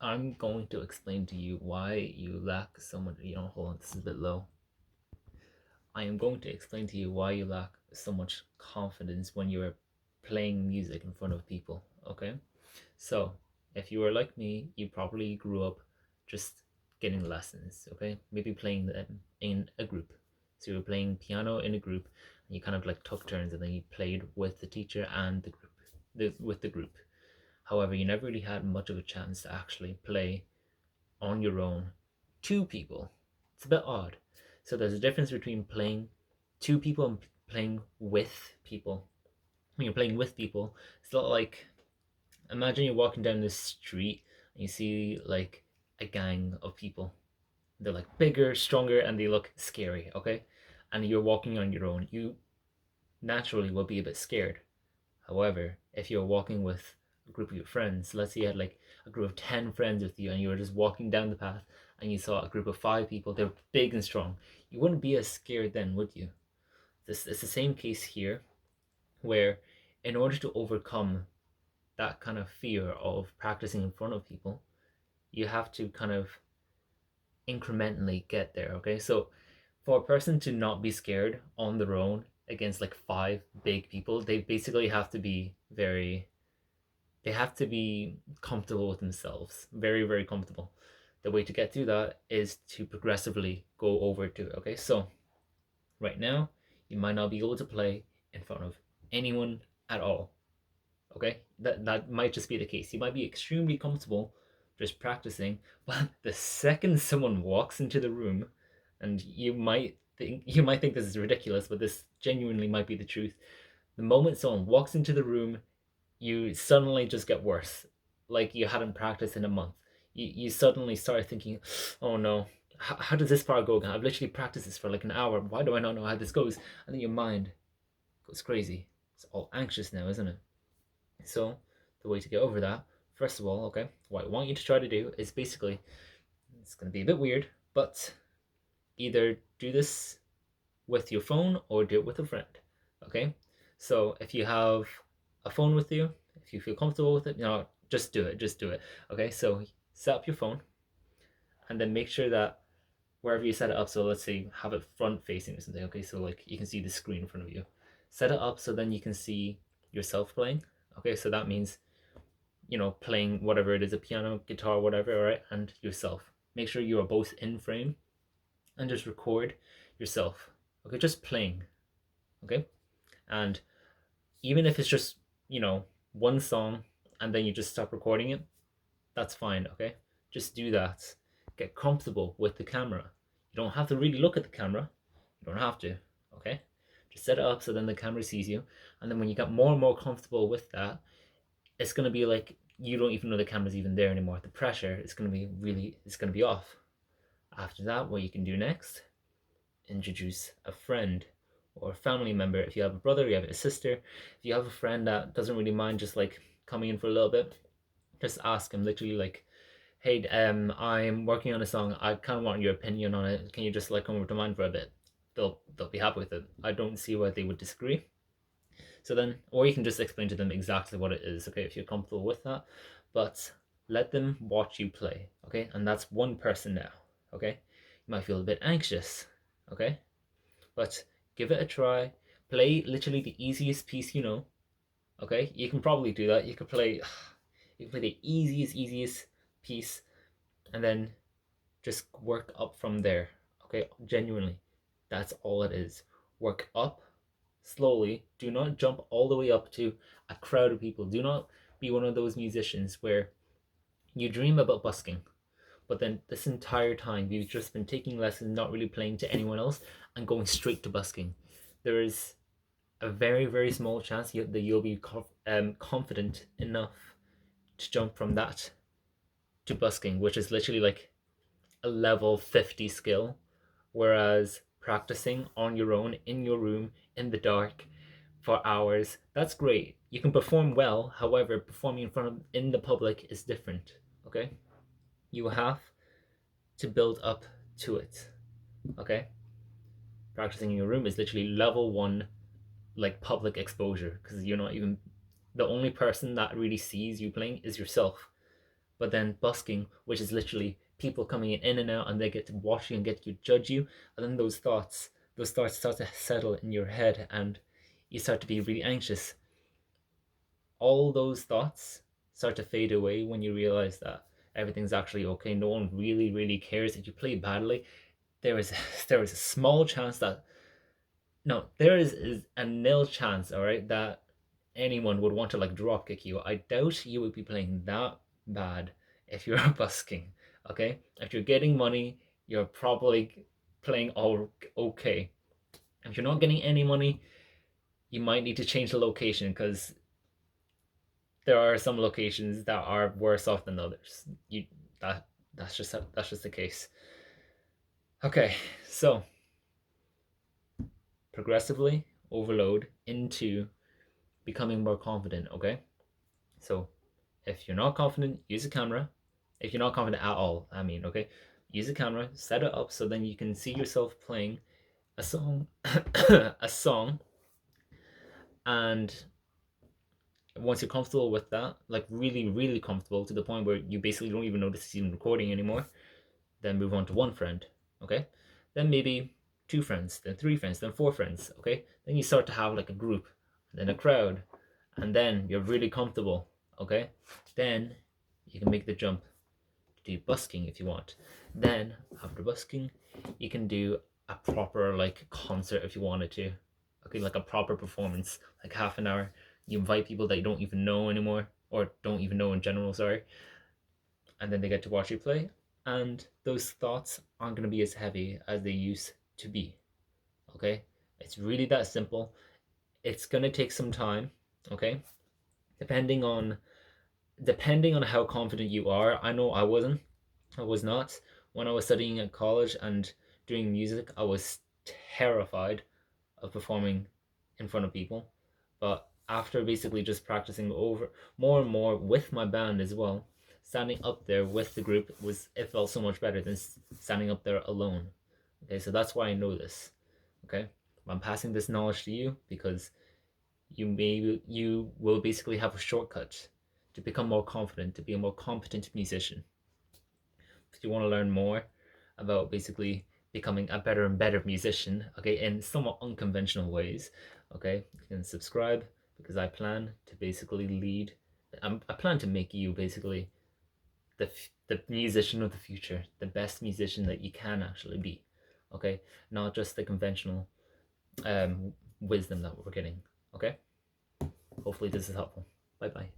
I'm going to explain to you why you lack so much. Hold on, this is a bit low. I am going to explain to you why you lack so much confidence when you're playing music in front of people. Okay? So, if you were like me, you probably grew up just getting lessons. Okay? Maybe playing them in a group. So, you were playing piano in a group, and you kind of like took turns, and then you played with the teacher and the group, with the group. However, you never really had much of a chance to actually play on your own two people. It's a bit odd. So there's a difference between playing two people and playing with people. When you're playing with people, it's not like, imagine you're walking down the street and you see like a gang of people. They're like bigger, stronger, and they look scary, okay? And you're walking on your own. You naturally will be a bit scared. However, if you're walking with a group of your friends, let's say you had like a group of 10 friends with you and you were just walking down the path and you saw a group of five people, they're big and strong, you wouldn't be as scared then, would you? This It's the same case here, where in order to overcome that kind of fear of practicing in front of people, you have to kind of incrementally get there, okay? So for a person to not be scared on their own against like five big people, they basically have to be they have to be comfortable with themselves, very, very comfortable. The way to get through that is to progressively go over to it. Okay, so right now you might not be able to play in front of anyone at all. Okay, that might just be the case. You might be extremely comfortable just practicing, but the second someone walks into the room, and you might think this is ridiculous, but this genuinely might be the truth. The moment someone walks into the room, you suddenly just get worse, like you hadn't practiced in a month. You suddenly start thinking, oh no, how does this part go again? I've literally practiced this for like an hour. Why do I not know how this goes? And then your mind goes crazy. It's all anxious now, isn't it? So the way to get over that, first of all, okay, what I want you to try to do is basically, it's going to be a bit weird, but either do this with your phone or do it with a friend. Okay, so if you have a phone with you, if you feel comfortable with it, just do it. Just do it. Okay, so set up your phone and then make sure that wherever you set it up, so let's say have it front facing or something. Okay, so like you can see the screen in front of you. Set it up so then you can see yourself playing. Okay, so that means playing whatever it is, a piano, guitar, whatever, all right, and yourself. Make sure you are both in frame and just record yourself. Okay, just playing. Okay, and even if it's just one song and then you just stop recording it, that's fine. Okay, just do that. Get comfortable with the camera. You don't have to really look at the camera. You don't have to. Okay, just set it up so then the camera sees you, and then when you get more and more comfortable with that, it's gonna be like you don't even know the camera's even there anymore. The pressure is gonna be really, it's gonna be off. After that, what you can do next, introduce a friend or a family member. If you have a brother, you have a sister, if you have a friend that doesn't really mind just like coming in for a little bit, just ask him literally like, hey, I'm working on a song. I kind of want your opinion on it. Can you just like come over to mine for a bit? They'll be happy with it. I don't see why they would disagree. So then, or you can just explain to them exactly what it is, okay, if you're comfortable with that. But let them watch you play, okay? And that's one person now, okay? You might feel a bit anxious, okay? But give it a try. Play literally the easiest piece you know, okay? You can probably do that. You can play the easiest piece and then just work up from there, okay? Genuinely, that's all it is. Work up slowly. Do not jump all the way up to a crowd of people. Do not be one of those musicians where you dream about busking, but then this entire time you've just been taking lessons, not really playing to anyone else, and going straight to busking. There is a very, very small chance that you'll be confident enough to jump from that to busking, which is literally like a level 50 skill. Whereas practicing on your own in your room in the dark for hours, that's great. You can perform well. However, performing in front of in the public is different. Okay? You have to build up to it. Okay? Practicing in your room is literally level 1, like public exposure, because you're not even, the only person that really sees you playing is yourself. But then busking, which is literally people coming in and out, and they get to watch you and get to judge you, and then those thoughts start to settle in your head, and you start to be really anxious. All those thoughts start to fade away when you realize that everything's actually okay. No one really cares if you play badly. There is there is a small chance that no, there is a nil chance, all right, that anyone would want to like drop kick you. I doubt you would be playing that bad if you're busking. Okay, if you're getting money, you're probably playing all okay. If you're not getting any money, you might need to change the location because there are some locations that are worse off than others. You that that's just the case. Okay, so progressively overload into becoming more confident. Okay, so if you're not confident, use a camera. If you're not confident at all, I mean, okay, use a camera, set it up so then you can see yourself playing a song, a song, and once you're comfortable with that, like really comfortable to the point where you basically don't even notice it's even recording anymore, then move on to one friend, okay? Then maybe two friends, then three friends, then four friends, okay? Then you start to have like a group, then a crowd, and then you're really comfortable, okay? Then you can make the jump to do busking if you want. Then after busking, you can do a proper like concert if you wanted to, okay? Like a proper performance, like half an hour. You invite people that you don't even know anymore, or don't even know in general, sorry, and then they get to watch you play, and those thoughts aren't going to be as heavy as they used to be. Okay, it's really that simple. It's going to take some time, okay, depending on how confident you are. I know I was not. When I was studying at college and doing music, I was terrified of performing in front of people. But after basically just practicing over more and more with my band as well, standing up there with the group it felt so much better than standing up there alone. Okay, so that's why I know this. Okay, I'm passing this knowledge to you because you will basically have a shortcut to become more confident, to be a more competent musician. If you want to learn more about basically becoming a better and better musician, okay, in somewhat unconventional ways, okay, you can subscribe because I plan to basically I plan to make you basically the musician of the future, the best musician that you can actually be, okay, not just the conventional wisdom that we're getting, okay. Hopefully this is helpful. Bye bye.